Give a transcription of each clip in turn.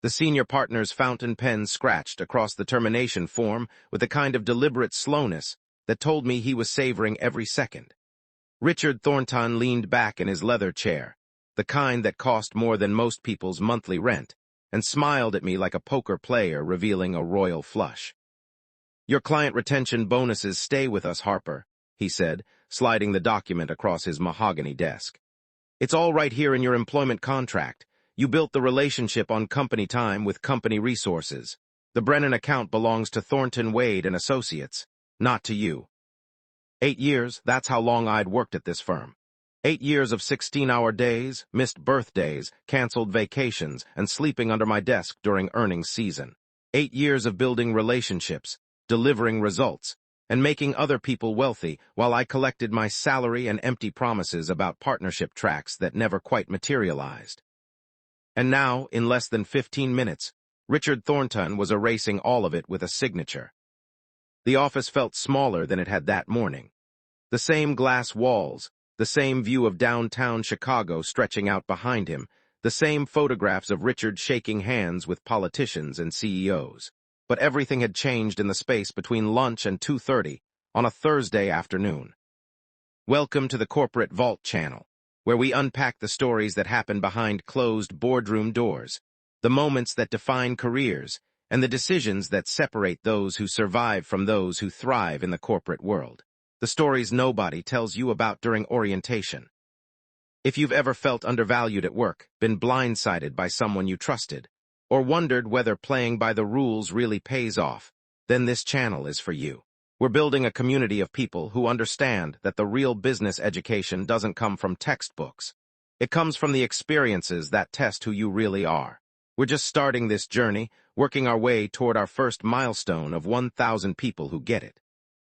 The senior partner's fountain pen scratched across the termination form with a kind of deliberate slowness that told me he was savoring every second. Richard Thornton leaned back in his leather chair, the kind that cost more than most people's monthly rent, and smiled at me like a poker player revealing a royal flush. "Your client retention bonuses stay with us, Harper," he said, sliding the document across his mahogany desk. "It's all right here in your employment contract. You built the relationship on company time with company resources. The Brennan account belongs to Thornton Wade and Associates, not to you." 8 years, that's how long I'd worked at this firm. 8 years of 16-hour days, missed birthdays, canceled vacations, and sleeping under my desk during earnings season. 8 years of building relationships, delivering results, and making other people wealthy while I collected my salary and empty promises about partnership tracks that never quite materialized. And now, in less than 15 minutes, Richard Thornton was erasing all of it with a signature. The office felt smaller than it had that morning. The same glass walls, the same view of downtown Chicago stretching out behind him, the same photographs of Richard shaking hands with politicians and CEOs. But everything had changed in the space between lunch and 2:30 on a Thursday afternoon. Welcome to the Corporate Vault channel, where we unpack the stories that happen behind closed boardroom doors, the moments that define careers, and the decisions that separate those who survive from those who thrive in the corporate world. The stories nobody tells you about during orientation. If you've ever felt undervalued at work, been blindsided by someone you trusted, or wondered whether playing by the rules really pays off, then this channel is for you. We're building a community of people who understand that the real business education doesn't come from textbooks. It comes from the experiences that test who you really are. We're just starting this journey, working our way toward our first milestone of 1,000 people who get it.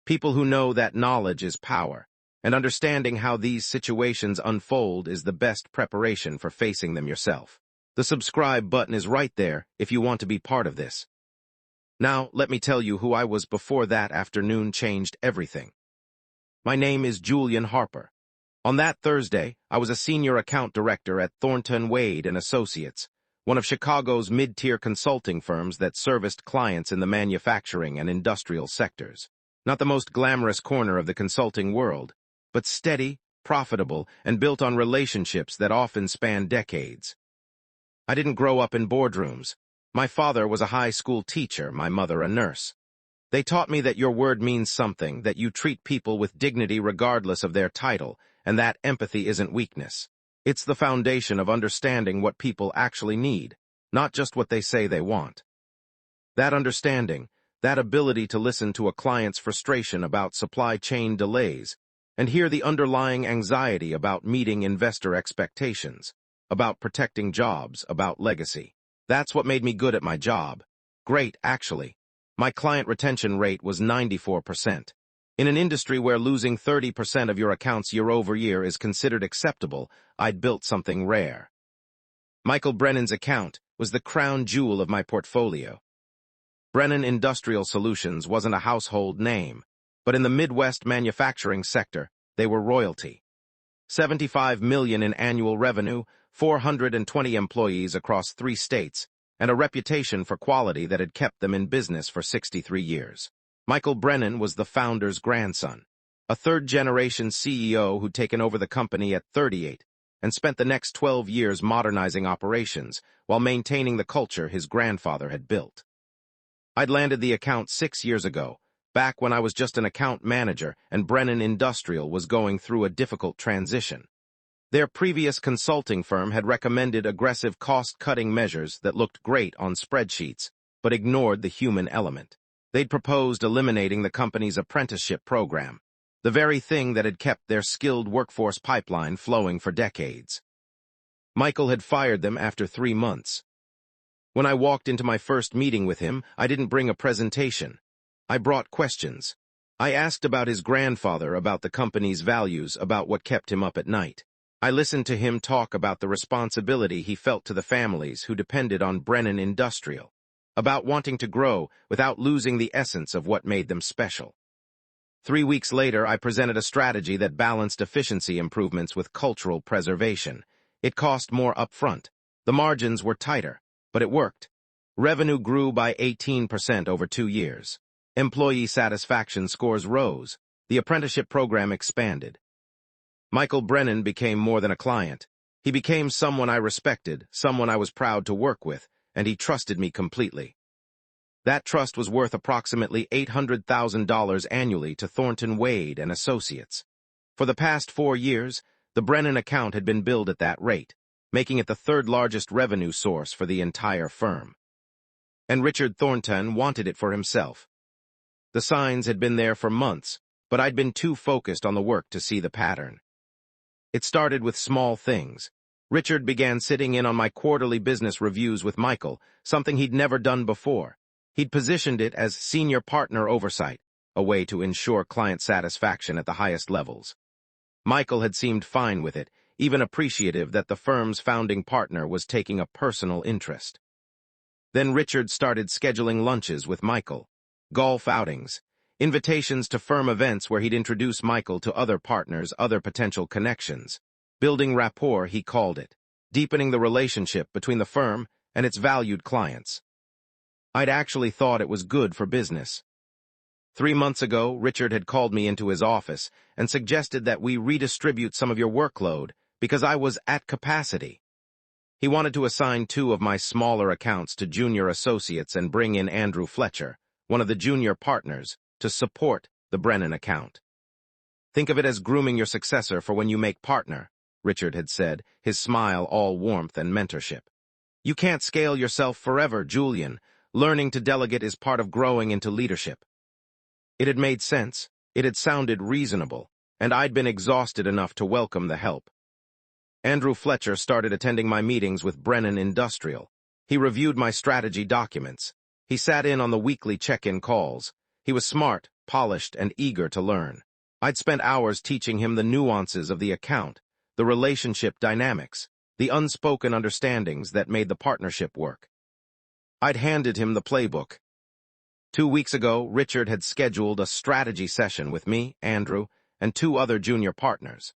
People who know that knowledge is power, and understanding how these situations unfold is the best preparation for facing them yourself. The subscribe button is right there if you want to be part of this. Now, let me tell you who I was before that afternoon changed everything. My name is Julian Harper. On that Thursday, I was a senior account director at Thornton Wade and Associates, one of Chicago's mid-tier consulting firms that serviced clients in the manufacturing and industrial sectors. Not the most glamorous corner of the consulting world, but steady, profitable, and built on relationships that often span decades. I didn't grow up in boardrooms. My father was a high school teacher, my mother a nurse. They taught me that your word means something, that you treat people with dignity regardless of their title, and that empathy isn't weakness. It's the foundation of understanding what people actually need, not just what they say they want. That understanding, that ability to listen to a client's frustration about supply chain delays, and hear the underlying anxiety about meeting investor expectations, about protecting jobs, about legacy. That's what made me good at my job. Great, actually. My client retention rate was 94%. In an industry where losing 30% of your accounts year over year is considered acceptable, I'd built something rare. Michael Brennan's account was the crown jewel of my portfolio. Brennan Industrial Solutions wasn't a household name, but in the Midwest manufacturing sector, they were royalty. $75 million in annual revenue, 420 employees across 3 states, and a reputation for quality that had kept them in business for 63 years. Michael Brennan was the founder's grandson, a third-generation CEO who'd taken over the company at 38 and spent the next 12 years modernizing operations while maintaining the culture his grandfather had built. I'd landed the account 6 years ago, back when I was just an account manager and Brennan Industrial was going through a difficult transition. Their previous consulting firm had recommended aggressive cost-cutting measures that looked great on spreadsheets, but ignored the human element. They'd proposed eliminating the company's apprenticeship program, the very thing that had kept their skilled workforce pipeline flowing for decades. Michael had fired them after 3 months. When I walked into my first meeting with him, I didn't bring a presentation. I brought questions. I asked about his grandfather, about the company's values, about what kept him up at night. I listened to him talk about the responsibility he felt to the families who depended on Brennan Industrial, about wanting to grow without losing the essence of what made them special. 3 weeks later, I presented a strategy that balanced efficiency improvements with cultural preservation. It cost more upfront. The margins were tighter, but it worked. Revenue grew by 18% over 2 years. Employee satisfaction scores rose. The apprenticeship program expanded. Michael Brennan became more than a client. He became someone I respected, someone I was proud to work with, and he trusted me completely. That trust was worth approximately $800,000 annually to Thornton Wade and Associates. For the past 4 years, the Brennan account had been billed at that rate, making it the third largest revenue source for the entire firm. And Richard Thornton wanted it for himself. The signs had been there for months, but I'd been too focused on the work to see the pattern. It started with small things. Richard began sitting in on my quarterly business reviews with Michael, something he'd never done before. He'd positioned it as senior partner oversight, a way to ensure client satisfaction at the highest levels. Michael had seemed fine with it, even appreciative that the firm's founding partner was taking a personal interest. Then Richard started scheduling lunches with Michael, golf outings, invitations to firm events where he'd introduce Michael to other partners, other potential connections. Building rapport, he called it, deepening the relationship between the firm and its valued clients. I'd actually thought it was good for business. 3 months ago, Richard had called me into his office and suggested that we redistribute some of your workload because I was at capacity. He wanted to assign 2 of my smaller accounts to junior associates and bring in Andrew Fletcher, one of the junior partners, to support the Brennan account. Think of it as grooming your successor for when you make partner, Richard had said, his smile all warmth and mentorship. You can't scale yourself forever, Julian. Learning to delegate is part of growing into leadership. It had made sense, it had sounded reasonable, and I'd been exhausted enough to welcome the help. Andrew Fletcher started attending my meetings with Brennan Industrial. He reviewed my strategy documents. He sat in on the weekly check-in calls. He was smart, polished, and eager to learn. I'd spent hours teaching him the nuances of the account, the relationship dynamics, the unspoken understandings that made the partnership work. I'd handed him the playbook. 2 weeks ago, Richard had scheduled a strategy session with me, Andrew, and 2 other junior partners.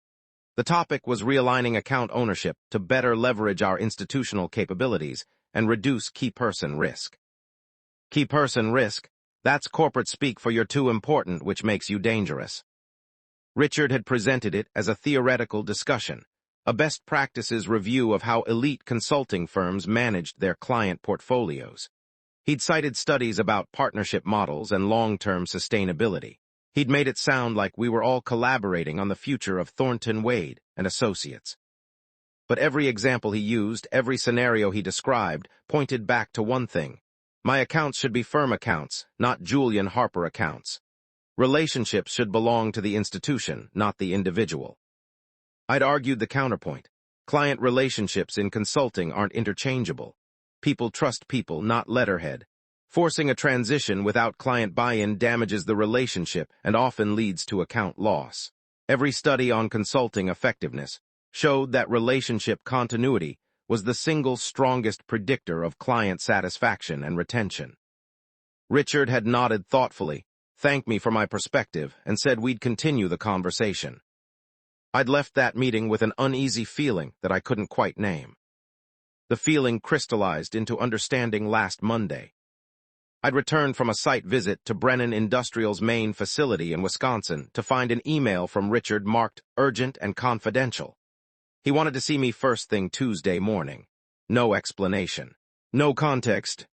The topic was realigning account ownership to better leverage our institutional capabilities and reduce key person risk. Key person risk, that's corporate speak for you're too important, which makes you dangerous. Richard had presented it as a theoretical discussion, a best practices review of how elite consulting firms managed their client portfolios. He'd cited studies about partnership models and long-term sustainability. He'd made it sound like we were all collaborating on the future of Thornton Wade and Associates. But every example he used, every scenario he described, pointed back to one thing. My accounts should be firm accounts, not Julian Harper accounts. Relationships should belong to the institution, not the individual. I'd argued the counterpoint. Client relationships in consulting aren't interchangeable. People trust people, not letterhead. Forcing a transition without client buy-in damages the relationship and often leads to account loss. Every study on consulting effectiveness showed that relationship continuity was the single strongest predictor of client satisfaction and retention. Richard had nodded thoughtfully, thanked me for my perspective, and said we'd continue the conversation. I'd left that meeting with an uneasy feeling that I couldn't quite name. The feeling crystallized into understanding last Monday. I'd returned from a site visit to Brennan Industrial's main facility in Wisconsin to find an email from Richard marked urgent and confidential. He wanted to see me first thing Tuesday morning. No explanation. No context.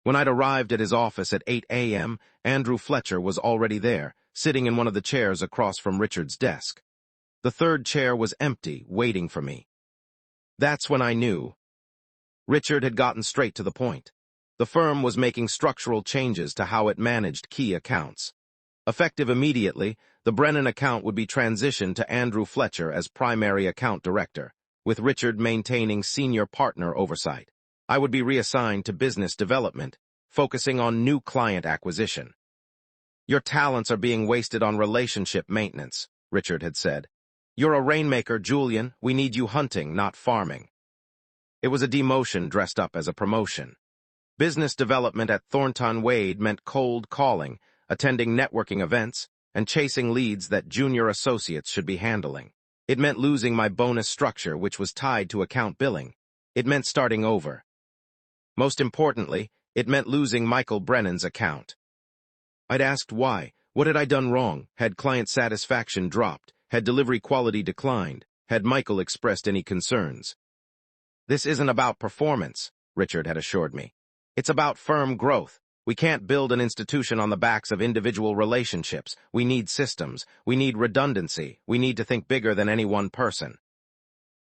When I'd arrived at his office at 8 a.m., Andrew Fletcher was already there, sitting in one of the chairs across from Richard's desk. The third chair was empty, waiting for me. That's when I knew. Richard had gotten straight to the point. The firm was making structural changes to how it managed key accounts. Effective immediately, the Brennan account would be transitioned to Andrew Fletcher as primary account director, with Richard maintaining senior partner oversight. I would be reassigned to business development, focusing on new client acquisition. Your talents are being wasted on relationship maintenance, Richard had said. You're a rainmaker, Julian. We need you hunting, not farming. It was a demotion dressed up as a promotion. Business development at Thornton Wade meant cold calling, attending networking events, and chasing leads that junior associates should be handling. It meant losing my bonus structure, which was tied to account billing. It meant starting over. Most importantly, it meant losing Michael Brennan's account. I'd asked why. What had I done wrong? Had client satisfaction dropped? Had delivery quality declined? Had Michael expressed any concerns? This isn't about performance, Richard had assured me. It's about firm growth. We can't build an institution on the backs of individual relationships. We need systems. We need redundancy. We need to think bigger than any one person.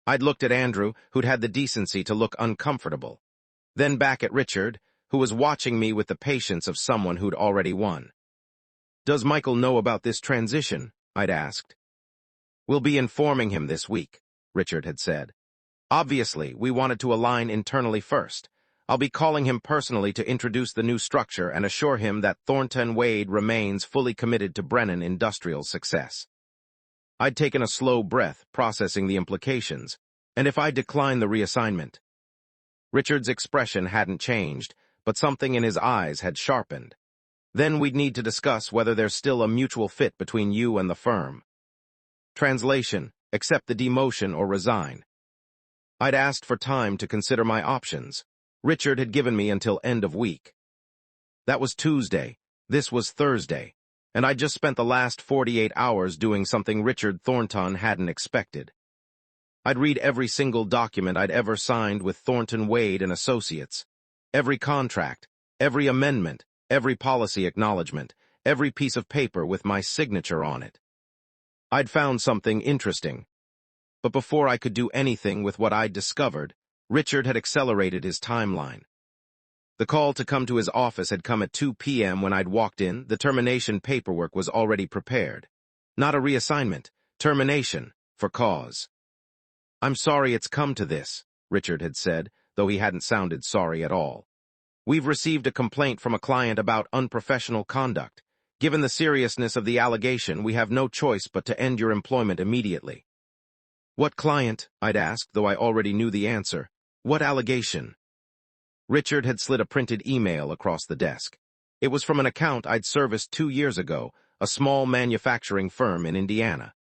I'd looked at Andrew, who'd had the decency to look uncomfortable. Then back at Richard, who was watching me with the patience of someone who'd already won. Does Michael know about this transition? I'd asked. We'll be informing him this week, Richard had said. Obviously, we wanted to align internally first. I'll be calling him personally to introduce the new structure and assure him that Thornton Wade remains fully committed to Brennan Industrial's success. I'd taken a slow breath, processing the implications, and if I decline the reassignment. Richard's expression hadn't changed, but something in his eyes had sharpened. Then we'd need to discuss whether there's still a mutual fit between you and the firm. Translation: accept the demotion or resign. I'd asked for time to consider my options. Richard had given me until end of week. That was Tuesday. This was Thursday. And I'd just spent the last 48 hours doing something Richard Thornton hadn't expected. I'd read every single document I'd ever signed with Thornton Wade and Associates. Every contract, every amendment, every policy acknowledgement, every piece of paper with my signature on it. I'd found something interesting. But before I could do anything with what I'd discovered, Richard had accelerated his timeline. The call to come to his office had come at 2 p.m. When I'd walked in. The termination paperwork was already prepared. Not a reassignment, termination, for cause. I'm sorry it's come to this, Richard had said, though he hadn't sounded sorry at all. We've received a complaint from a client about unprofessional conduct. Given the seriousness of the allegation, we have no choice but to end your employment immediately. What client? I'd asked, though I already knew the answer. What allegation? Richard had slid a printed email across the desk. It was from an account I'd serviced 2 years ago, a small manufacturing firm in Indiana.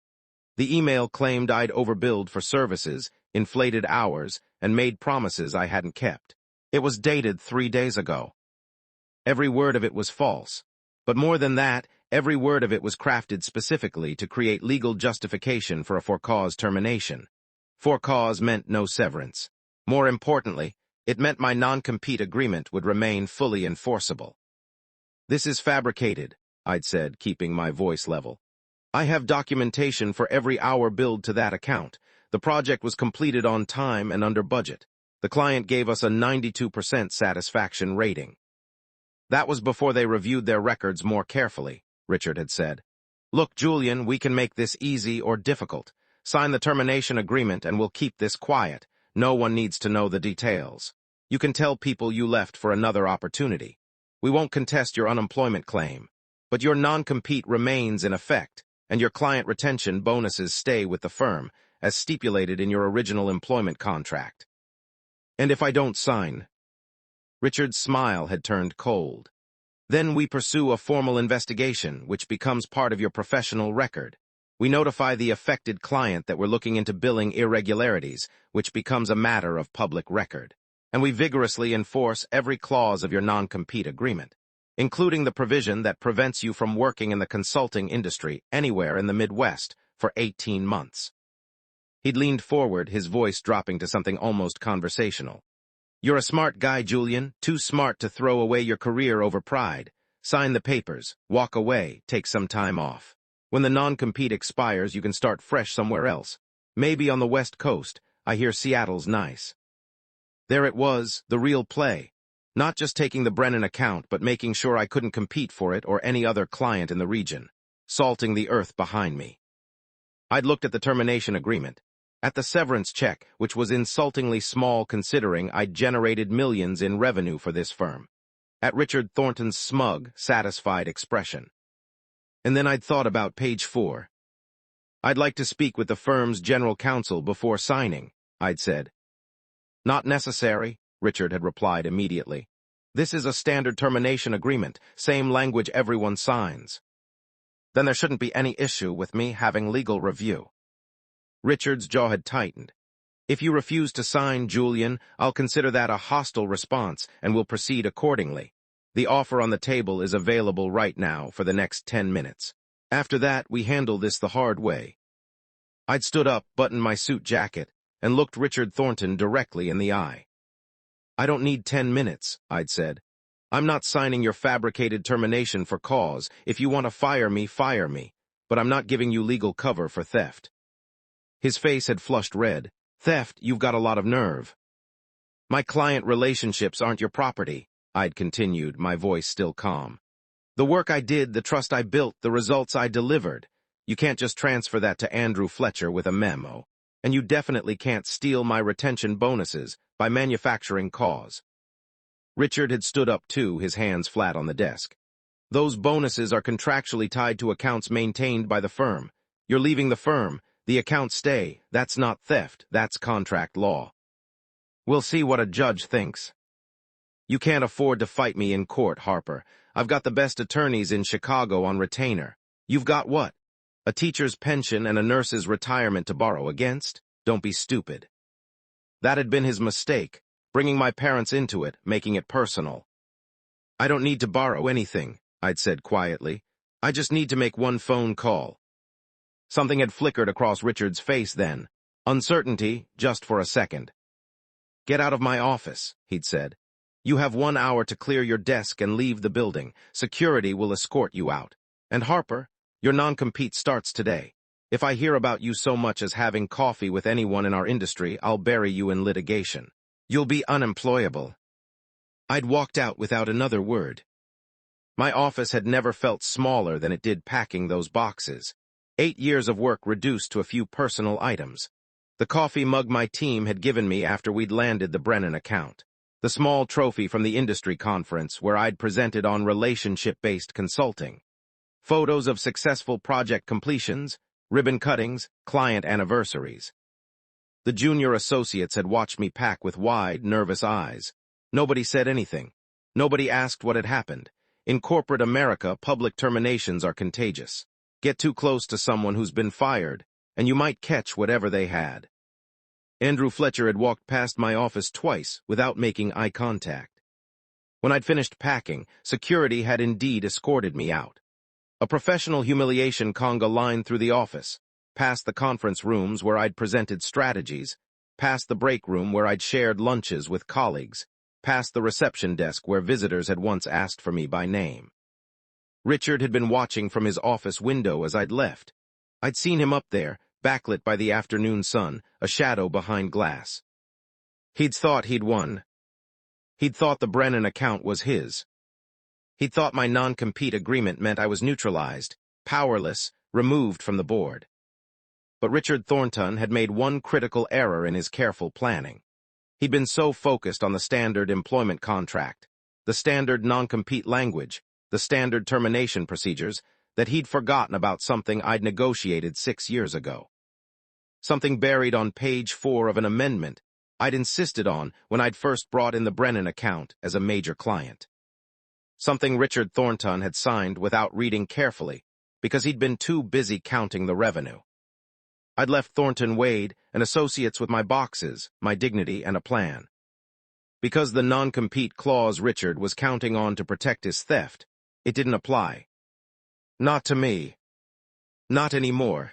The email claimed I'd overbilled for services, inflated hours, and made promises I hadn't kept. It was dated 3 days ago. Every word of it was false. But more than that, every word of it was crafted specifically to create legal justification for a for-cause termination. For-cause meant no severance. More importantly, it meant my non-compete agreement would remain fully enforceable. This is fabricated, I'd said, keeping my voice level. I have documentation for every hour billed to that account. The project was completed on time and under budget. The client gave us a 92% satisfaction rating. That was before they reviewed their records more carefully, Richard had said. Look, Julian, we can make this easy or difficult. Sign the termination agreement and we'll keep this quiet. No one needs to know the details. You can tell people you left for another opportunity. We won't contest your unemployment claim. But your non-compete remains in effect, and your client retention bonuses stay with the firm, as stipulated in your original employment contract. And if I don't sign? Richard's smile had turned cold. Then we pursue a formal investigation, which becomes part of your professional record. We notify the affected client that we're looking into billing irregularities, which becomes a matter of public record. And we vigorously enforce every clause of your non-compete agreement, including the provision that prevents you from working in the consulting industry anywhere in the Midwest for 18 months. He'd leaned forward, his voice dropping to something almost conversational. You're a smart guy, Julian, too smart to throw away your career over pride. Sign the papers, walk away, take some time off. When the non-compete expires, you can start fresh somewhere else. Maybe on the West Coast. I hear Seattle's nice. There it was, the real play. Not just taking the Brennan account, but making sure I couldn't compete for it or any other client in the region. Salting the earth behind me. I'd looked at the termination agreement. At the severance check, which was insultingly small considering I'd generated millions in revenue for this firm. At Richard Thornton's smug, satisfied expression. And then I'd thought about page 4. I'd like to speak with the firm's general counsel before signing, I'd said. Not necessary, Richard had replied immediately. This is a standard termination agreement, same language everyone signs. Then there shouldn't be any issue with me having legal review. Richard's jaw had tightened. If you refuse to sign, Julian, I'll consider that a hostile response and will proceed accordingly. The offer on the table is available right now for the next 10 minutes. After that, we handle this the hard way. I'd stood up, buttoned my suit jacket, and looked Richard Thornton directly in the eye. I don't need 10 minutes, I'd said. I'm not signing your fabricated termination for cause. If you want to fire me, but I'm not giving you legal cover for theft. His face had flushed red. Theft, you've got a lot of nerve. My client relationships aren't your property, I'd continued, my voice still calm. The work I did, the trust I built, the results I delivered. You can't just transfer that to Andrew Fletcher with a memo. And you definitely can't steal my retention bonuses by manufacturing cause. Richard had stood up too, his hands flat on the desk. Those bonuses are contractually tied to accounts maintained by the firm. You're leaving the firm. The accounts stay. That's not theft. That's contract law. We'll see what a judge thinks. You can't afford to fight me in court, Harper. I've got the best attorneys in Chicago on retainer. You've got what? A teacher's pension and a nurse's retirement to borrow against? Don't be stupid. That had been his mistake, bringing my parents into it, making it personal. I don't need to borrow anything, I'd said quietly. I just need to make one phone call. Something had flickered across Richard's face then. Uncertainty, just for a second. Get out of my office, he'd said. You have 1 hour to clear your desk and leave the building. Security will escort you out. And Harper, your non-compete starts today. If I hear about you so much as having coffee with anyone in our industry, I'll bury you in litigation. You'll be unemployable. I'd walked out without another word. My office had never felt smaller than it did packing those boxes. 8 years of work reduced to a few personal items. The coffee mug my team had given me after we'd landed the Brennan account. The small trophy from the industry conference where I'd presented on relationship-based consulting. Photos of successful project completions, ribbon cuttings, client anniversaries. The junior associates had watched me pack with wide, nervous eyes. Nobody said anything. Nobody asked what had happened. In corporate America, public terminations are contagious. Get too close to someone who's been fired, and you might catch whatever they had. Andrew Fletcher had walked past my office twice without making eye contact. When I'd finished packing, security had indeed escorted me out. A professional humiliation conga lined through the office, past the conference rooms where I'd presented strategies, past the break room where I'd shared lunches with colleagues, past the reception desk where visitors had once asked for me by name. Richard had been watching from his office window as I'd left. I'd seen him up there, backlit by the afternoon sun, a shadow behind glass. He'd thought he'd won. He'd thought the Brennan account was his. He'd thought my non-compete agreement meant I was neutralized, powerless, removed from the board. But Richard Thornton had made one critical error in his careful planning. He'd been so focused on the standard employment contract, the standard non-compete language, the standard termination procedures, that he'd forgotten about something I'd negotiated 6 years ago. Something buried on page 4 of an amendment I'd insisted on when I'd first brought in the Brennan account as a major client. Something Richard Thornton had signed without reading carefully because he'd been too busy counting the revenue. I'd left Thornton Wade and associates with my boxes, my dignity, and a plan. Because the non-compete clause Richard was counting on to protect his theft, it didn't apply. Not to me. Not anymore.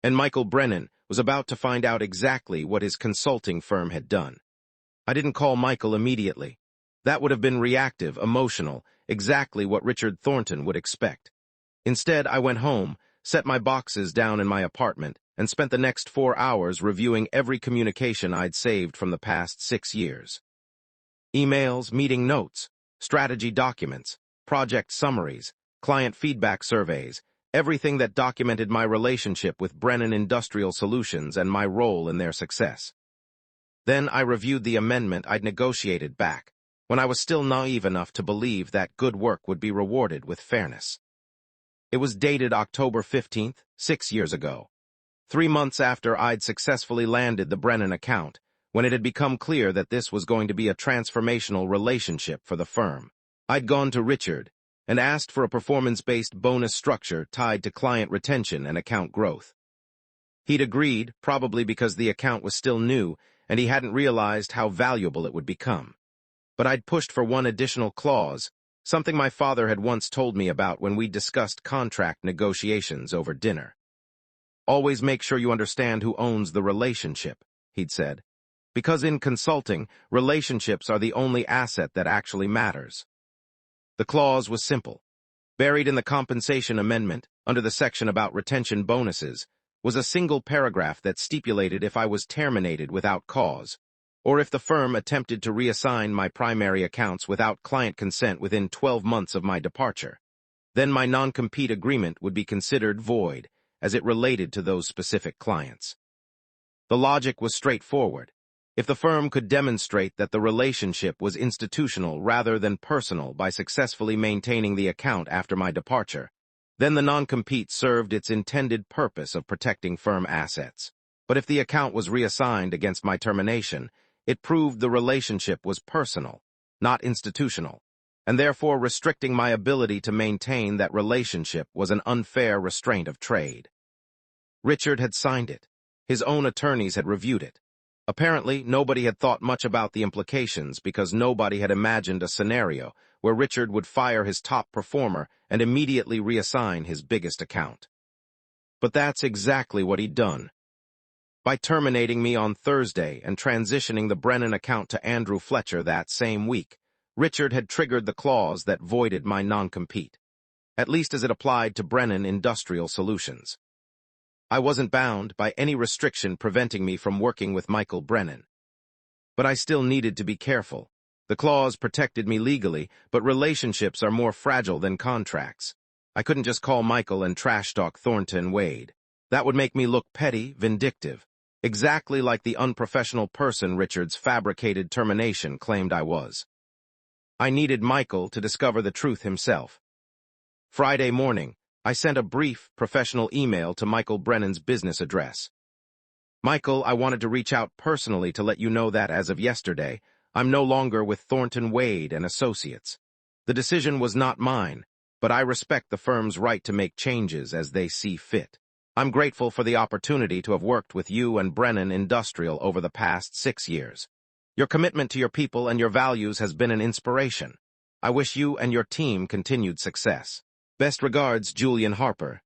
And Michael Brennan was about to find out exactly what his consulting firm had done. I didn't call Michael immediately. That would have been reactive, emotional, exactly what Richard Thornton would expect. Instead, I went home, set my boxes down in my apartment, and spent the next 4 hours reviewing every communication I'd saved from the past 6 years. Emails, meeting notes, strategy documents, project summaries, client feedback surveys, everything that documented my relationship with Brennan Industrial Solutions and my role in their success. Then I reviewed the amendment I'd negotiated back, when I was still naive enough to believe that good work would be rewarded with fairness. It was dated October 15th, 6 years ago, 3 months after I'd successfully landed the Brennan account, when it had become clear that this was going to be a transformational relationship for the firm. I'd gone to Richard and asked for a performance-based bonus structure tied to client retention and account growth. He'd agreed, probably because the account was still new, and he hadn't realized how valuable it would become. But I'd pushed for one additional clause, something my father had once told me about when we discussed contract negotiations over dinner. Always make sure you understand who owns the relationship, he'd said. Because in consulting, relationships are the only asset that actually matters. The clause was simple. Buried in the compensation amendment, under the section about retention bonuses, was a single paragraph that stipulated if I was terminated without cause, or if the firm attempted to reassign my primary accounts without client consent within 12 months of my departure, then my non-compete agreement would be considered void, as it related to those specific clients. The logic was straightforward. If the firm could demonstrate that the relationship was institutional rather than personal by successfully maintaining the account after my departure, then the non-compete served its intended purpose of protecting firm assets. But if the account was reassigned against my termination, it proved the relationship was personal, not institutional, and therefore restricting my ability to maintain that relationship was an unfair restraint of trade. Richard had signed it. His own attorneys had reviewed it. Apparently, nobody had thought much about the implications because nobody had imagined a scenario where Richard would fire his top performer and immediately reassign his biggest account. But that's exactly what he'd done. By terminating me on Thursday and transitioning the Brennan account to Andrew Fletcher that same week, Richard had triggered the clause that voided my non-compete, at least as it applied to Brennan Industrial Solutions. I wasn't bound by any restriction preventing me from working with Michael Brennan. But I still needed to be careful. The clause protected me legally, but relationships are more fragile than contracts. I couldn't just call Michael and trash-talk Thornton Wade. That would make me look petty, vindictive, exactly like the unprofessional person Richard's fabricated termination claimed I was. I needed Michael to discover the truth himself. Friday morning, I sent a brief, professional email to Michael Brennan's business address. Michael, I wanted to reach out personally to let you know that, as of yesterday, I'm no longer with Thornton Wade and Associates. The decision was not mine, but I respect the firm's right to make changes as they see fit. I'm grateful for the opportunity to have worked with you and Brennan Industrial over the past 6 years. Your commitment to your people and your values has been an inspiration. I wish you and your team continued success. Best regards, Julian Harper.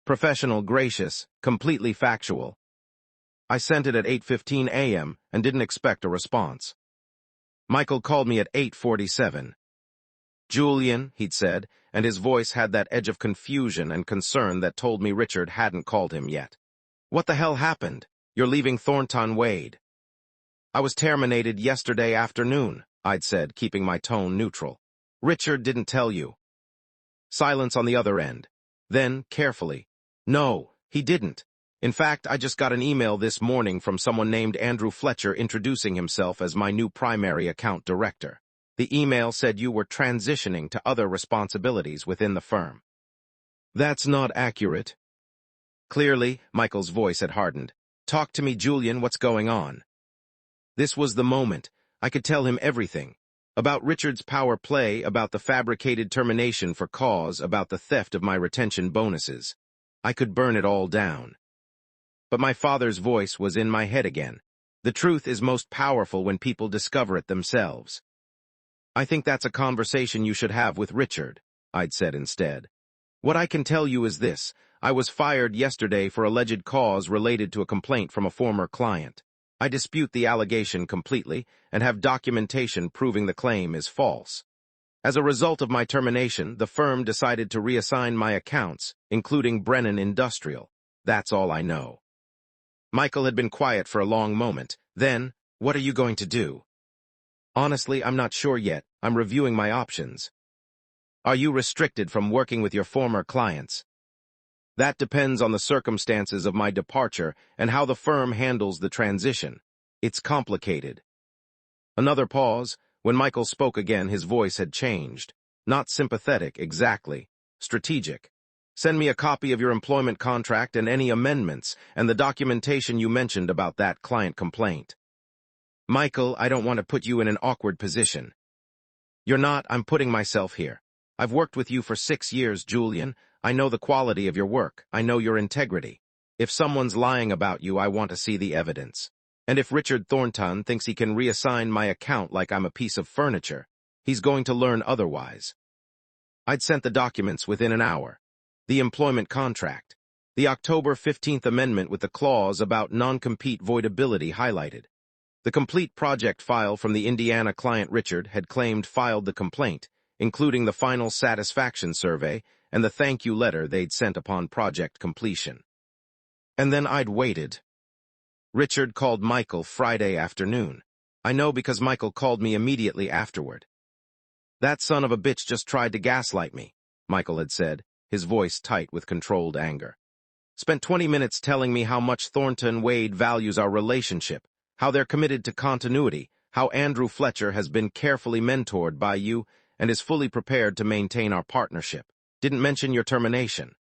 Professional, gracious, completely factual. I sent it at 8:15 a.m. and didn't expect a response. Michael called me at 8:47. Julian, he'd said, and his voice had that edge of confusion and concern that told me Richard hadn't called him yet. What the hell happened? You're leaving Thornton Wade. I was terminated yesterday afternoon, I'd said, keeping my tone neutral. Richard didn't tell you. Silence on the other end. Then, carefully, no, he didn't. In fact, I just got an email this morning from someone named Andrew Fletcher introducing himself as my new primary account director. The email said you were transitioning to other responsibilities within the firm. That's not accurate. Clearly, Michael's voice had hardened. Talk to me, Julian, what's going on? This was the moment. I could tell him everything. About Richard's power play, about the fabricated termination for cause, about the theft of my retention bonuses. I could burn it all down. But my father's voice was in my head again. The truth is most powerful when people discover it themselves. I think that's a conversation you should have with Richard, I'd said instead. What I can tell you is this. I was fired yesterday for alleged cause related to a complaint from a former client. I dispute the allegation completely and have documentation proving the claim is false. As a result of my termination, the firm decided to reassign my accounts, including Brennan Industrial. That's all I know. Michael had been quiet for a long moment. Then, what are you going to do? Honestly, I'm not sure yet. I'm reviewing my options. Are you restricted from working with your former clients? That depends on the circumstances of my departure and how the firm handles the transition. It's complicated. Another pause. When Michael spoke again, his voice had changed. Not sympathetic, exactly. Strategic. Send me a copy of your employment contract and any amendments and the documentation you mentioned about that client complaint. Michael, I don't want to put you in an awkward position. You're not. I'm putting myself here. I've worked with you for 6 years, Julian. I know the quality of your work. I know your integrity. If someone's lying about you, I want to see the evidence. And if Richard Thornton thinks he can reassign my account like I'm a piece of furniture, he's going to learn otherwise. I'd sent the documents within an hour. The employment contract. The October 15th amendment with the clause about non-compete voidability highlighted. The complete project file from the Indiana client Richard had claimed filed the complaint, including the final satisfaction survey and the thank you letter they'd sent upon project completion. And then I'd waited. Richard called Michael Friday afternoon. I know because Michael called me immediately afterward. That son of a bitch just tried to gaslight me, Michael had said, his voice tight with controlled anger. Spent 20 minutes telling me how much Thornton Wade values our relationship, how they're committed to continuity, how Andrew Fletcher has been carefully mentored by you and is fully prepared to maintain our partnership. Didn't mention your termination.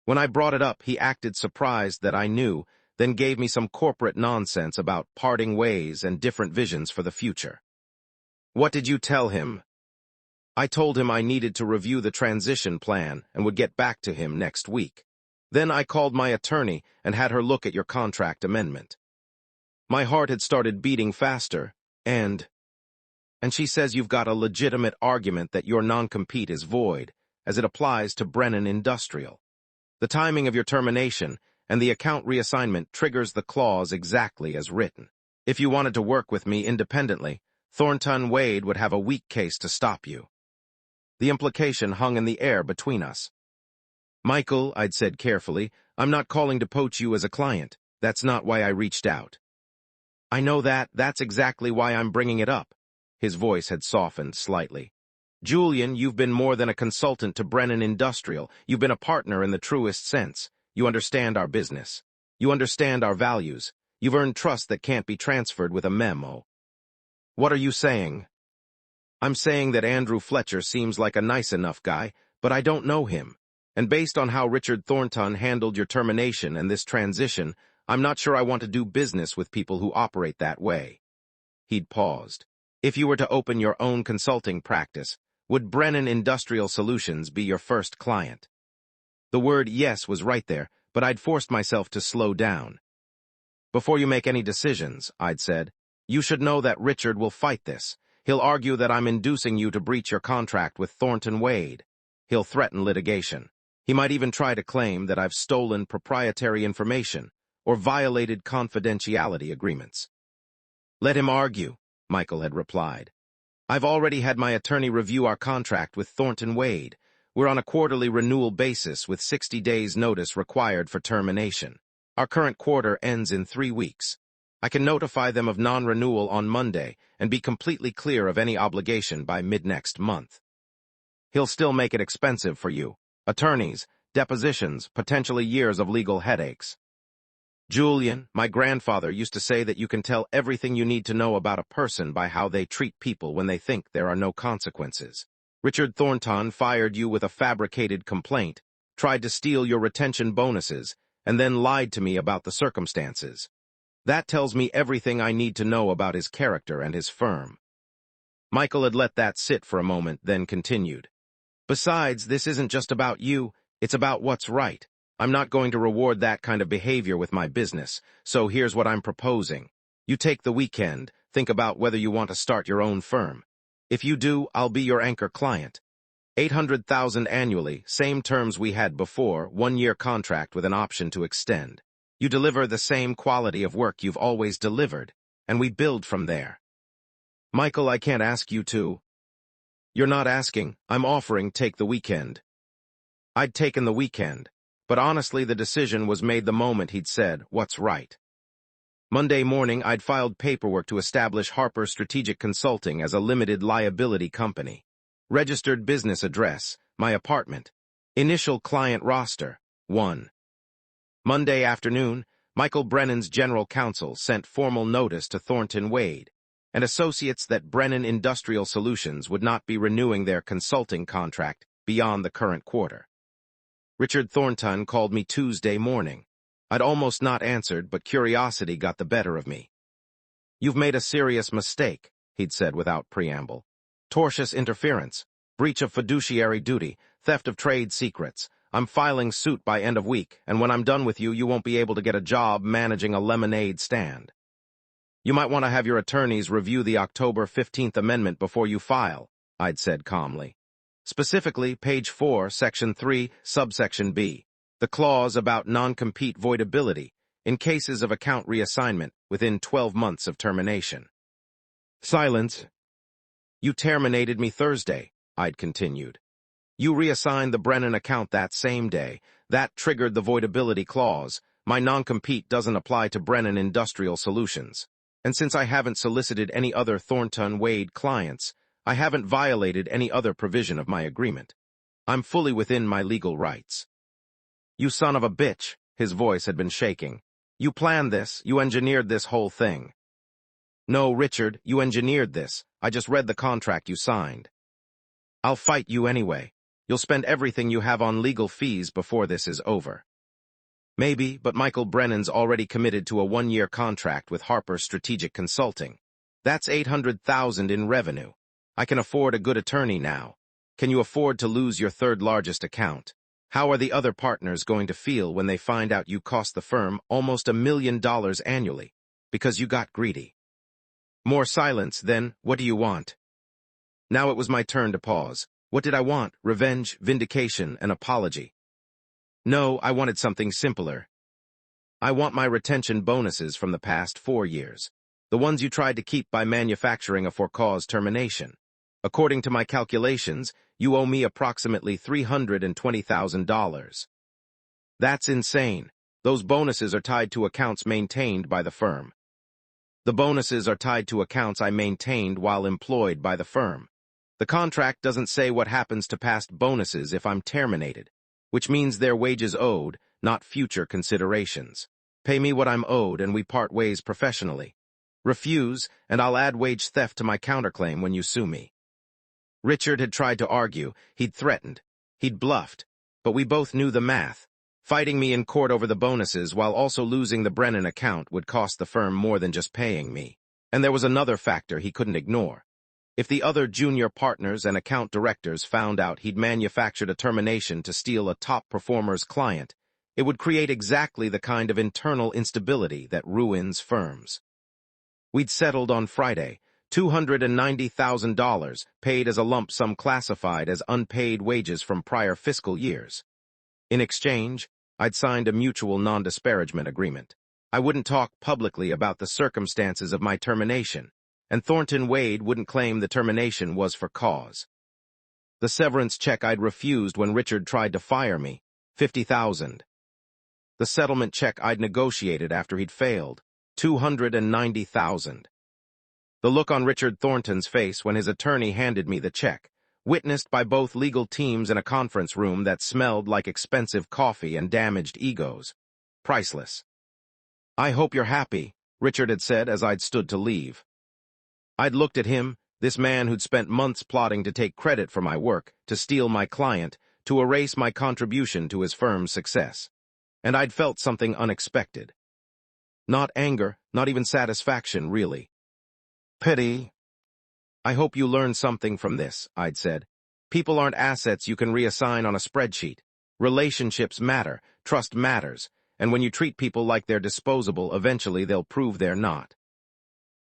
When I brought it up, he acted surprised that I knew, then gave me some corporate nonsense about parting ways and different visions for the future. What did you tell him? I told him I needed to review the transition plan and would get back to him next week. Then I called my attorney and had her look at your contract amendment. My heart had started beating faster, and she says you've got a legitimate argument that your non-compete is void, as it applies to Brennan Industrial. The timing of your termination and the account reassignment triggers the clause exactly as written. If you wanted to work with me independently, Thornton Wade would have a weak case to stop you. The implication hung in the air between us. Michael, I'd said carefully, I'm not calling to poach you as a client. That's not why I reached out. I know that. That's exactly why I'm bringing it up. His voice had softened slightly. Julian, you've been more than a consultant to Brennan Industrial. You've been a partner in the truest sense. You understand our business. You understand our values. You've earned trust that can't be transferred with a memo. What are you saying? I'm saying that Andrew Fletcher seems like a nice enough guy, but I don't know him. And based on how Richard Thornton handled your termination and this transition, I'm not sure I want to do business with people who operate that way. He'd paused. If you were to open your own consulting practice, would Brennan Industrial Solutions be your first client? The word yes was right there, but I'd forced myself to slow down. Before you make any decisions, I'd said, you should know that Richard will fight this. He'll argue that I'm inducing you to breach your contract with Thornton Wade. He'll threaten litigation. He might even try to claim that I've stolen proprietary information or violated confidentiality agreements. Let him argue, Michael had replied. I've already had my attorney review our contract with Thornton Wade. We're on a quarterly renewal basis with 60 days notice required for termination. Our current quarter ends in 3 weeks. I can notify them of non-renewal on Monday and be completely clear of any obligation by mid-next month. He'll still make it expensive for you. Attorneys, depositions, potentially years of legal headaches. Julian, my grandfather used to say that you can tell everything you need to know about a person by how they treat people when they think there are no consequences. Richard Thornton fired you with a fabricated complaint, tried to steal your retention bonuses, and then lied to me about the circumstances. That tells me everything I need to know about his character and his firm. Michael had let that sit for a moment, then continued. Besides, this isn't just about you, it's about what's right. I'm not going to reward that kind of behavior with my business, so here's what I'm proposing. You take the weekend, think about whether you want to start your own firm. If you do, I'll be your anchor client. $800,000 annually, same terms we had before, 1-year contract with an option to extend. You deliver the same quality of work you've always delivered, and we build from there. Michael, I can't ask you to. You're not asking, I'm offering take the weekend. I'd taken the weekend, but honestly the decision was made the moment he'd said, what's right. Monday morning, I'd filed paperwork to establish Harper Strategic Consulting as a limited liability company. Registered business address, my apartment. Initial client roster, 1. Monday afternoon, Michael Brennan's general counsel sent formal notice to Thornton Wade and associates that Brennan Industrial Solutions would not be renewing their consulting contract beyond the current quarter. Richard Thornton called me Tuesday morning. I'd almost not answered, but curiosity got the better of me. You've made a serious mistake, he'd said without preamble. Tortious interference, breach of fiduciary duty, theft of trade secrets, I'm filing suit by end of week, and when I'm done with you, you won't be able to get a job managing a lemonade stand. You might want to have your attorneys review the October 15th amendment before you file, I'd said calmly. Specifically, page 4, section 3, subsection B, the clause about non-compete voidability in cases of account reassignment within 12 months of termination. Silence. You terminated me Thursday, I'd continued. You reassigned the Brennan account that same day. That triggered the voidability clause. My non-compete doesn't apply to Brennan Industrial Solutions. And since I haven't solicited any other Thornton Wade clients, I haven't violated any other provision of my agreement. I'm fully within my legal rights. You son of a bitch, his voice had been shaking. You planned this, you engineered this whole thing. No, Richard, you engineered this. I just read the contract you signed. I'll fight you anyway. You'll spend everything you have on legal fees before this is over. Maybe, but Michael Brennan's already committed to a 1-year contract with Harper Strategic Consulting. That's $800,000 in revenue. I can afford a good attorney now. Can you afford to lose your third largest account? How are the other partners going to feel when they find out you cost the firm almost $1 million annually because you got greedy? More silence, then, what do you want? Now it was my turn to pause. What did I want? Revenge, vindication, an apology. No, I wanted something simpler. I want my retention bonuses from the past 4 years. The ones you tried to keep by manufacturing a for-cause termination. According to my calculations, you owe me approximately $320,000. That's insane. Those bonuses are tied to accounts maintained by the firm. The bonuses are tied to accounts I maintained while employed by the firm. The contract doesn't say what happens to past bonuses if I'm terminated, which means they're wages owed, not future considerations. Pay me what I'm owed and we part ways professionally. Refuse, and I'll add wage theft to my counterclaim when you sue me. Richard had tried to argue, he'd threatened, he'd bluffed, but we both knew the math. Fighting me in court over the bonuses while also losing the Brennan account would cost the firm more than just paying me. And there was another factor he couldn't ignore. If the other junior partners and account directors found out he'd manufactured a termination to steal a top performer's client, it would create exactly the kind of internal instability that ruins firms. We'd settled on Friday, $290,000 paid as a lump sum classified as unpaid wages from prior fiscal years. In exchange, I'd signed a mutual non-disparagement agreement. I wouldn't talk publicly about the circumstances of my termination, and Thornton Wade wouldn't claim the termination was for cause. The severance check I'd refused when Richard tried to fire me, $50,000. The settlement check I'd negotiated after he'd failed, $290,000. The look on Richard Thornton's face when his attorney handed me the check, witnessed by both legal teams in a conference room that smelled like expensive coffee and damaged egos. Priceless. I hope you're happy, Richard had said as I'd stood to leave. I'd looked at him, this man who'd spent months plotting to take credit for my work, to steal my client, to erase my contribution to his firm's success. And I'd felt something unexpected. Not anger, not even satisfaction, really. Pity. I hope you learned something from this, I'd said. People aren't assets you can reassign on a spreadsheet. Relationships matter, trust matters, and when you treat people like they're disposable, eventually they'll prove they're not.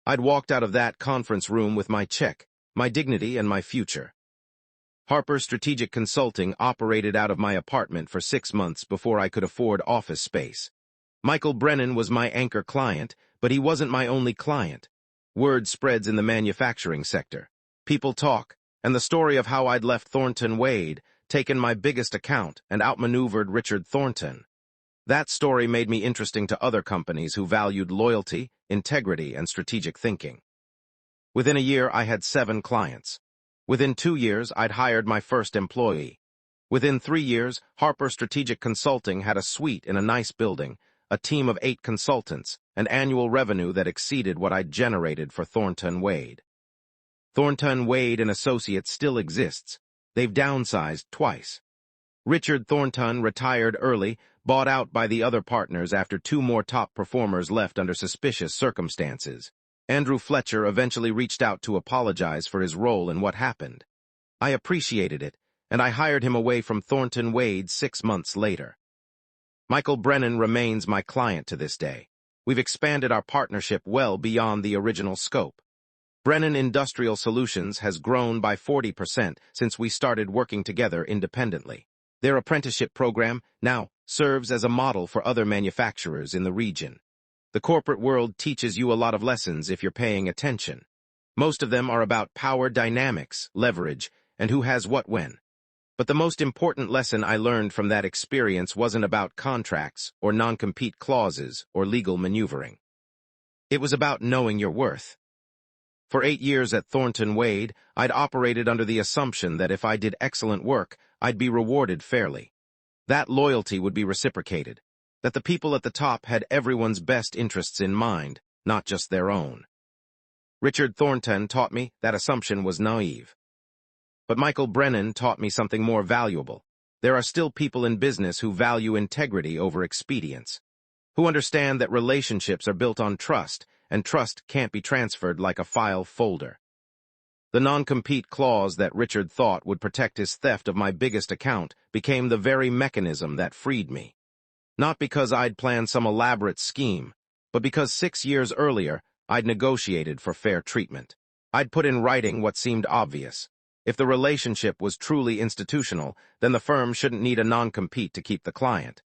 I'd walked out of that conference room with my check, my dignity, and my future. Harper Strategic Consulting operated out of my apartment for 6 months before I could afford office space. Michael Brennan was my anchor client, but he wasn't my only client. Word spreads in the manufacturing sector. People talk, and the story of how I'd left Thornton Wade, taken my biggest account, and outmaneuvered Richard Thornton. That story made me interesting to other companies who valued loyalty, integrity, and strategic thinking. Within a year, I had 7 clients. Within 2 years, I'd hired my first employee. Within 3 years, Harper Strategic Consulting had a suite in a nice building, a team of 8 consultants, and annual revenue that exceeded what I'd generated for Thornton Wade. Thornton Wade and Associates still exists. They've downsized twice. Richard Thornton retired early, bought out by the other partners after 2 more top performers left under suspicious circumstances. Andrew Fletcher eventually reached out to apologize for his role in what happened. I appreciated it, and I hired him away from Thornton Wade 6 months later. Michael Brennan remains my client to this day. We've expanded our partnership well beyond the original scope. Brennan Industrial Solutions has grown by 40% since we started working together independently. Their apprenticeship program now serves as a model for other manufacturers in the region. The corporate world teaches you a lot of lessons if you're paying attention. Most of them are about power dynamics, leverage, and who has what when. But the most important lesson I learned from that experience wasn't about contracts or non-compete clauses or legal maneuvering. It was about knowing your worth. For 8 years at Thornton Wade, I'd operated under the assumption that if I did excellent work, I'd be rewarded fairly. That loyalty would be reciprocated, that the people at the top had everyone's best interests in mind, not just their own. Richard Thornton taught me that assumption was naive. But Michael Brennan taught me something more valuable. There are still people in business who value integrity over expedience, who understand that relationships are built on trust, and trust can't be transferred like a file folder. The non-compete clause that Richard thought would protect his theft of my biggest account became the very mechanism that freed me. Not because I'd planned some elaborate scheme, but because 6 years earlier, I'd negotiated for fair treatment. I'd put in writing what seemed obvious. If the relationship was truly institutional, then the firm shouldn't need a non-compete to keep the client.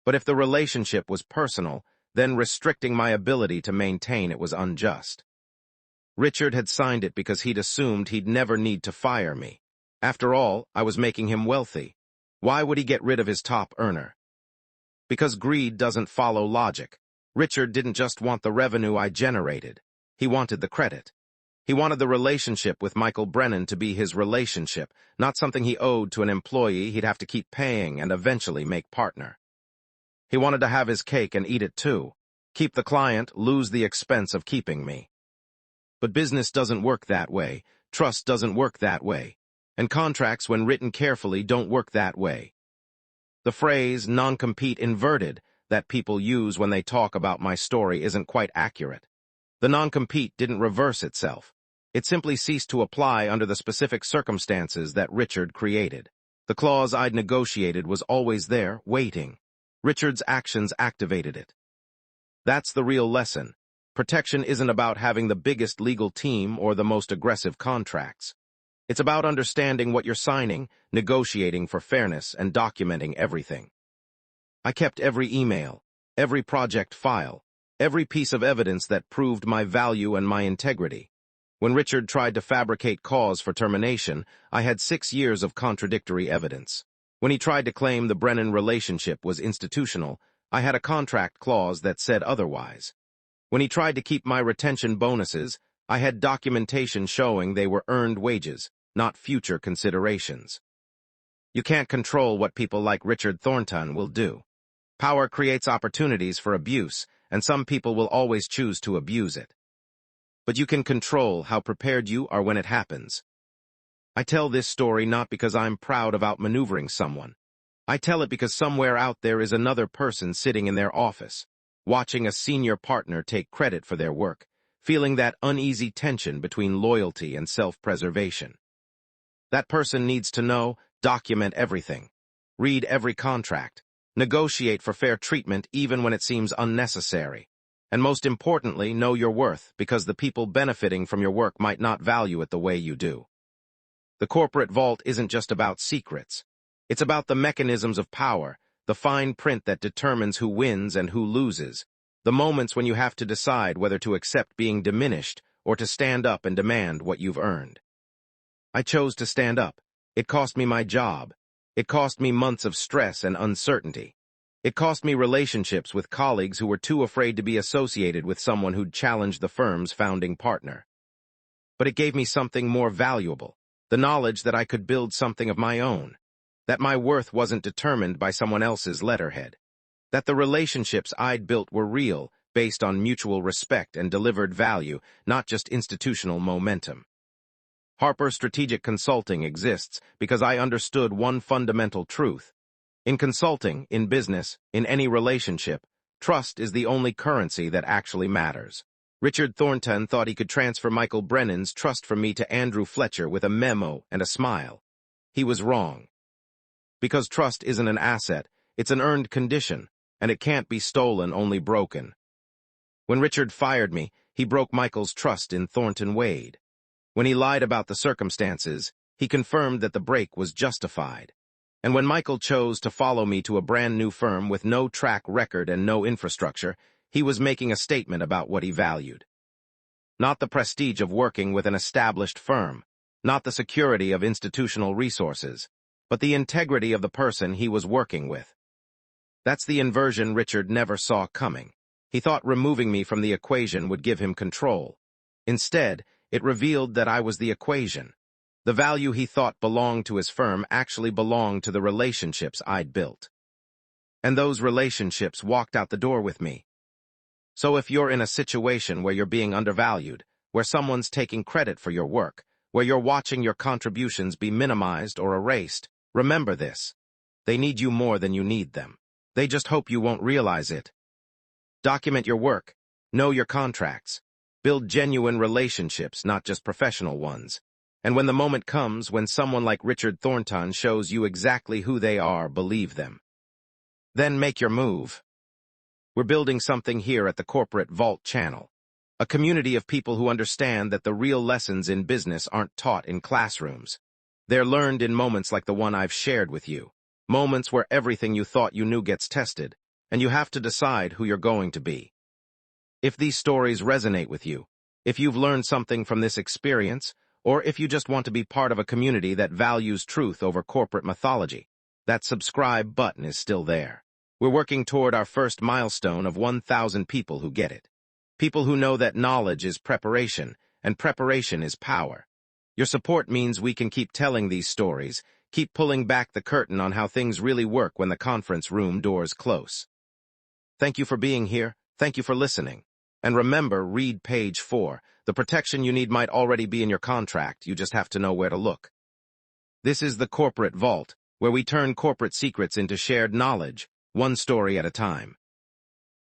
But if the relationship was personal, then restricting my ability to maintain it was unjust. Richard had signed it because he'd assumed he'd never need to fire me. After all, I was making him wealthy. Why would he get rid of his top earner? Because greed doesn't follow logic. Richard didn't just want the revenue I generated. He wanted the credit. He wanted the relationship with Michael Brennan to be his relationship, not something he owed to an employee he'd have to keep paying and eventually make partner. He wanted to have his cake and eat it too. Keep the client, lose the expense of keeping me. But business doesn't work that way. Trust doesn't work that way. And contracts, when written carefully, don't work that way. The phrase non-compete inverted that people use when they talk about my story isn't quite accurate. The non-compete didn't reverse itself. It simply ceased to apply under the specific circumstances that Richard created. The clause I'd negotiated was always there, waiting. Richard's actions activated it. That's the real lesson. Protection isn't about having the biggest legal team or the most aggressive contracts. It's about understanding what you're signing, negotiating for fairness, and documenting everything. I kept every email, every project file, every piece of evidence that proved my value and my integrity. When Richard tried to fabricate cause for termination, I had 6 years of contradictory evidence. When he tried to claim the Brennan relationship was institutional, I had a contract clause that said otherwise. When he tried to keep my retention bonuses, I had documentation showing they were earned wages, not future considerations. You can't control what people like Richard Thornton will do. Power creates opportunities for abuse, and some people will always choose to abuse it. But you can control how prepared you are when it happens. I tell this story not because I'm proud of outmaneuvering someone. I tell it because somewhere out there is another person sitting in their office, watching a senior partner take credit for their work, feeling that uneasy tension between loyalty and self-preservation. That person needs to know, document everything, read every contract, negotiate for fair treatment even when it seems unnecessary, and most importantly, know your worth because the people benefiting from your work might not value it the way you do. The corporate vault isn't just about secrets. It's about the mechanisms of power, the fine print that determines who wins and who loses, the moments when you have to decide whether to accept being diminished or to stand up and demand what you've earned. I chose to stand up. It cost me my job. It cost me months of stress and uncertainty. It cost me relationships with colleagues who were too afraid to be associated with someone who'd challenged the firm's founding partner. But it gave me something more valuable, the knowledge that I could build something of my own, that my worth wasn't determined by someone else's letterhead, that the relationships I'd built were real, based on mutual respect and delivered value, not just institutional momentum. Harper Strategic Consulting exists because I understood one fundamental truth. In consulting, in business, in any relationship, trust is the only currency that actually matters. Richard Thornton thought he could transfer Michael Brennan's trust from me to Andrew Fletcher with a memo and a smile. he was wrong. Because trust isn't an asset, it's an earned condition, and it can't be stolen, only broken. When Richard fired me, he broke Michael's trust in Thornton Wade. When he lied about the circumstances, he confirmed that the break was justified. And when Michael chose to follow me to a brand new firm with no track record and no infrastructure, he was making a statement about what he valued. Not the prestige of working with an established firm, not the security of institutional resources, but the integrity of the person he was working with. That's the inversion Richard never saw coming. He thought removing me from the equation would give him control. Instead, it revealed that I was the equation. The value he thought belonged to his firm actually belonged to the relationships I'd built. And those relationships walked out the door with me. So if you're in a situation where you're being undervalued, where someone's taking credit for your work, where you're watching your contributions be minimized or erased, remember this. They need you more than you need them. They just hope you won't realize it. Document your work. Know your contracts. Build genuine relationships, not just professional ones. And when the moment comes, when someone like Richard Thornton shows you exactly who they are, believe them. Then make your move. We're building something here at the Corporate Vault channel. A community of people who understand that the real lessons in business aren't taught in classrooms. They're learned in moments like the one I've shared with you. Moments where everything you thought you knew gets tested, and you have to decide who you're going to be. If these stories resonate with you, if you've learned something from this experience, or if you just want to be part of a community that values truth over corporate mythology, that subscribe button is still there. We're working toward our first milestone of 1,000 people who get it. People who know that knowledge is preparation, and preparation is power. Your support means we can keep telling these stories, keep pulling back the curtain on how things really work when the conference room doors close. Thank you for being here. Thank you for listening. And remember, read page 4. The protection you need might already be in your contract. You just have to know where to look. This is the Corporate Vault, where we turn corporate secrets into shared knowledge, one story at a time.